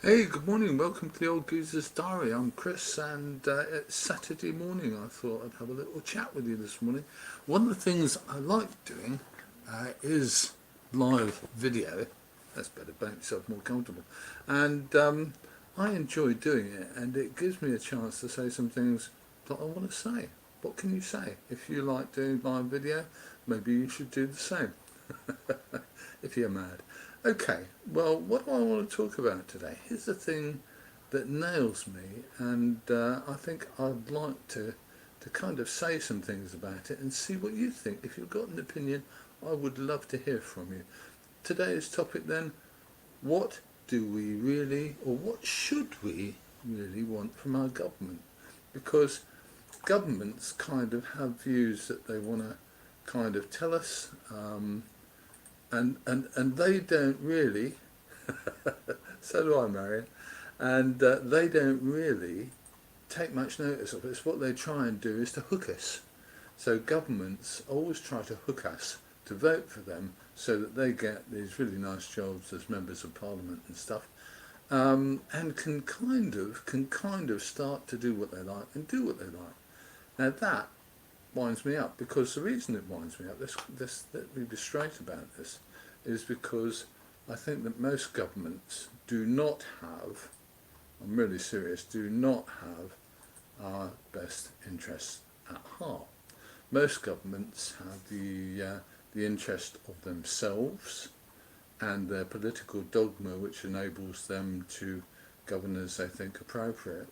Hey, good morning. Welcome to the Old Geezer's Diary. I'm Chris, and it's Saturday morning. I thought I'd have a little chat with you this morning. One of the things I like doing is live video. That's better, make yourself more comfortable. And I enjoy doing it, and it gives me a chance to say some things that I want to say. What can you say? If you like doing live video, maybe you should do the same if you're mad. Okay, well, what do I want to talk about today? Here's the thing that nails me, and I think I'd like to kind of say some things about it and see what you think. If you've got an opinion, I would love to hear from you. Today's topic then, what do we really, or what should we really want from our government? Because governments kind of have views that they want to kind of tell us, and they don't really, so do I, Marion, and they don't really take much notice of it. What they try and do is to hook us. So governments always try to hook us to vote for them so that they get these really nice jobs as members of parliament and stuff, and can kind of start to do what they like and do what they like. Now that winds me up, because the reason it winds me up, let me be straight about this, is because I think that most governments do not have, I'm really serious, do not have our best interests at heart. Most governments have the interest of themselves and their political dogma, which enables them to govern as they think appropriate,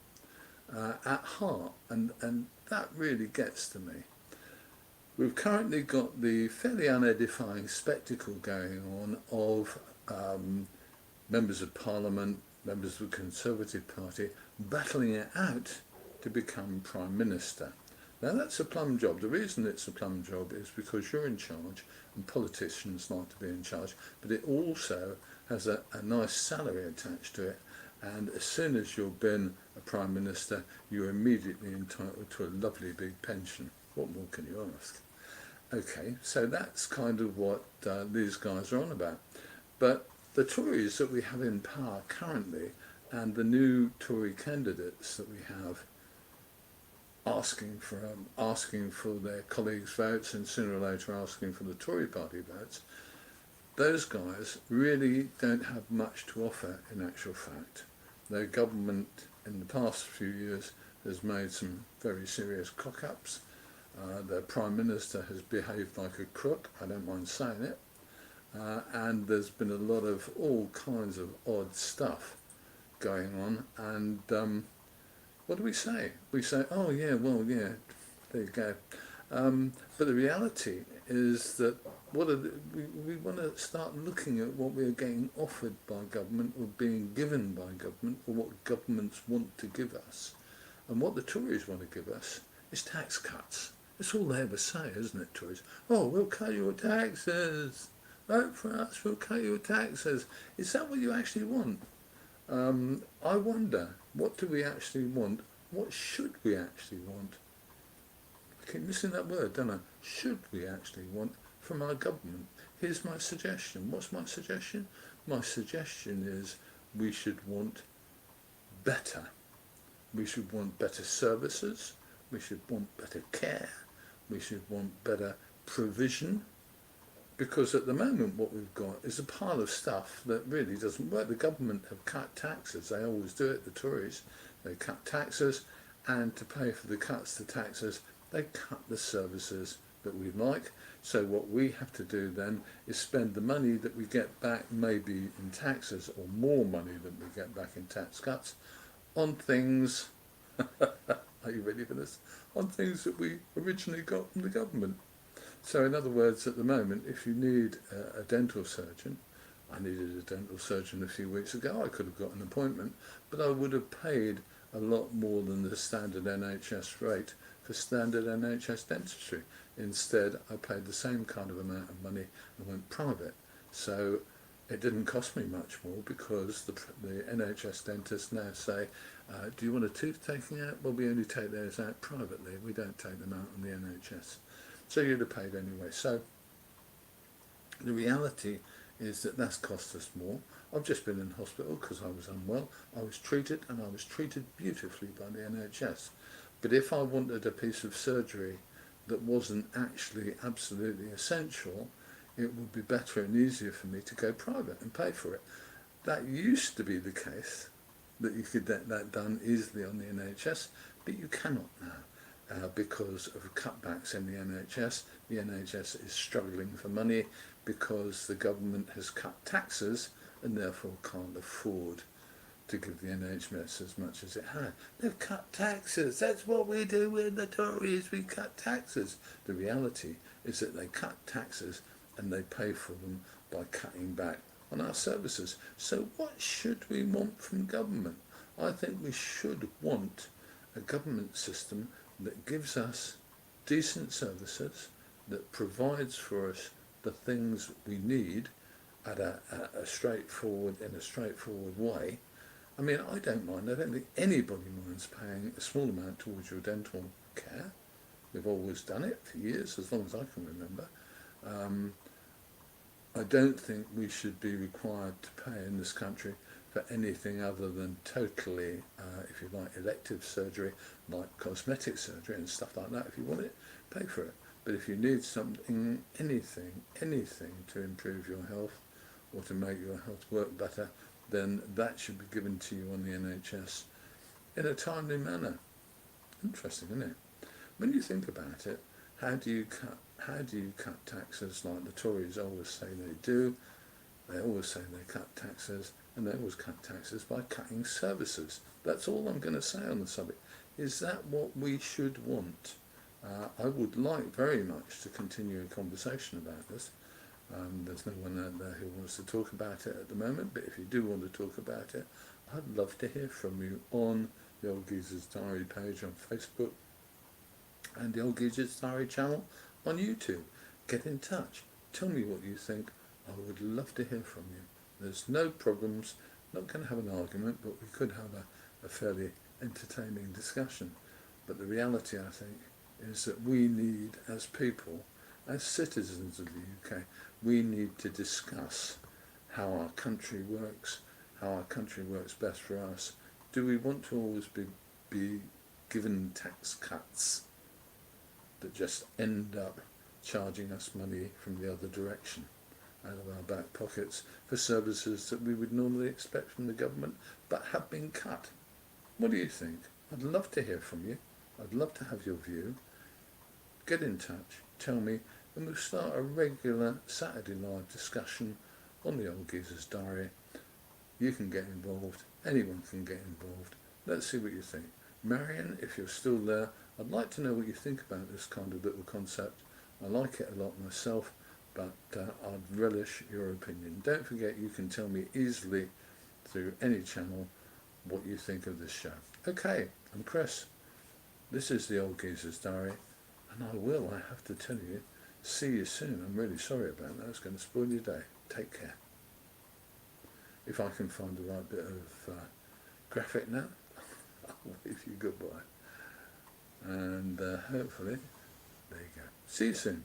at heart, and that really gets to me. We've currently got the fairly unedifying spectacle going on of members of parliament, members of the Conservative Party, battling it out to become Prime Minister. Now that's a plum job. The reason it's a plum job is because you're in charge and politicians like to be in charge, but it also has a nice salary attached to it, and as soon as you've been a Prime Minister, you're immediately entitled to a lovely big pension. What more can you ask? Okay, so that's kind of what these guys are on about. But the Tories that we have in power currently, and the new Tory candidates that we have asking for their colleagues' votes, and sooner or later asking for the Tory party votes, those guys really don't have much to offer in actual fact. Their government in the past few years has made some very serious cock-ups. The Prime Minister has behaved like a crook, I don't mind saying it, and there's been a lot of all kinds of odd stuff going on, and what do we say? We say, oh yeah, well yeah, there you go. But the reality is that we want to start looking at what we're getting offered by government, or being given by government, or what governments want to give us. And what the Tories want to give us is tax cuts. That's all they ever say, isn't it, Tories? Oh, we'll cut your taxes. Vote for us, we'll cut your taxes. Is that what you actually want? I wonder, what do we actually want? What should we actually want? I keep missing that word, don't I? Should we actually want from our government? Here's my suggestion. What's my suggestion? My suggestion is we should want better. We should want better services. We should want better care. We should want better provision. Because at the moment what we've got is a pile of stuff that really doesn't work. The government have cut taxes. They always do it, the Tories. They cut taxes, and to pay for the cuts to taxes, they cut the services that we like. So what we have to do then is spend the money that we get back, maybe in taxes, or more money than we get back in tax cuts, on things, are you ready for this? On things that we originally got from the government. So in other words, at the moment, if you need a dental surgeon, I needed a dental surgeon a few weeks ago, I could have got an appointment, but I would have paid a lot more than the standard NHS rate for standard NHS dentistry. Instead, I paid the same kind of amount of money and went private. So it didn't cost me much more, because the NHS dentists now say, do you want a tooth taken out? Well, we only take those out privately. We don't take them out on the NHS. So you'd have paid anyway. So the reality is that that's cost us more. I've just been in hospital because I was unwell. I was treated, and I was treated beautifully by the NHS. But if I wanted a piece of surgery that wasn't actually absolutely essential, it would be better and easier for me to go private and pay for it. That used to be the case, that you could get that done easily on the NHS, but you cannot now because of cutbacks in the NHS. The NHS is struggling for money because the government has cut taxes and therefore can't afford to give the NHS as much as it had. They've cut taxes. That's what we do with the Tories. We cut taxes. The reality is that they cut taxes and they pay for them by cutting back on our services. So what should we want from government? I think we should want a government system that gives us decent services, that provides for us the things we need in a straightforward way. I mean, I don't mind. I don't think anybody minds paying a small amount towards your dental care. We've always done it for years, as long as I can remember. I don't think we should be required to pay in this country for anything other than totally, if you like, elective surgery, like cosmetic surgery and stuff like that. If you want it, pay for it. But if you need something, anything to improve your health or to make your health work better, then that should be given to you on the NHS in a timely manner. Interesting, isn't it? When you think about it, how do you cut taxes like the Tories always say they do? They always say they cut taxes, and they always cut taxes by cutting services. That's all I'm going to say on the subject. Is that what we should want? I would like very much to continue a conversation about this. There's no one out there who wants to talk about it at the moment, but if you do want to talk about it, I'd love to hear from you on the Old Geezer's Diary page on Facebook and the Old Geezer's Diary channel on YouTube. Get in touch. Tell me what you think. I would love to hear from you. There's no problems. Not going to have an argument, but we could have a fairly entertaining discussion. But the reality, I think, is that we need, as people, as citizens of the UK, we need to discuss how our country works, how our country works best for us. Do we want to always be given tax cuts that just end up charging us money from the other direction, out of our back pockets, for services that we would normally expect from the government but have been cut? What do you think? I'd love to hear from you. I'd love to have your view. Get in touch, tell me, and we'll start a regular Saturday live discussion on the Old Geezer's Diary. You can get involved, anyone can get involved. Let's see what you think. Marion, if you're still there, I'd like to know what you think about this kind of little concept. I like it a lot myself, but I'd relish your opinion. Don't forget, you can tell me easily through any channel what you think of this show. Okay, I'm Chris. This is the Old Geezer's Diary, and I have to tell you, see you soon. I'm really sorry about that. It's going to spoil your day. Take care. If I can find the right bit of graphic now, I'll wave you goodbye. And hopefully, there you go. See you soon.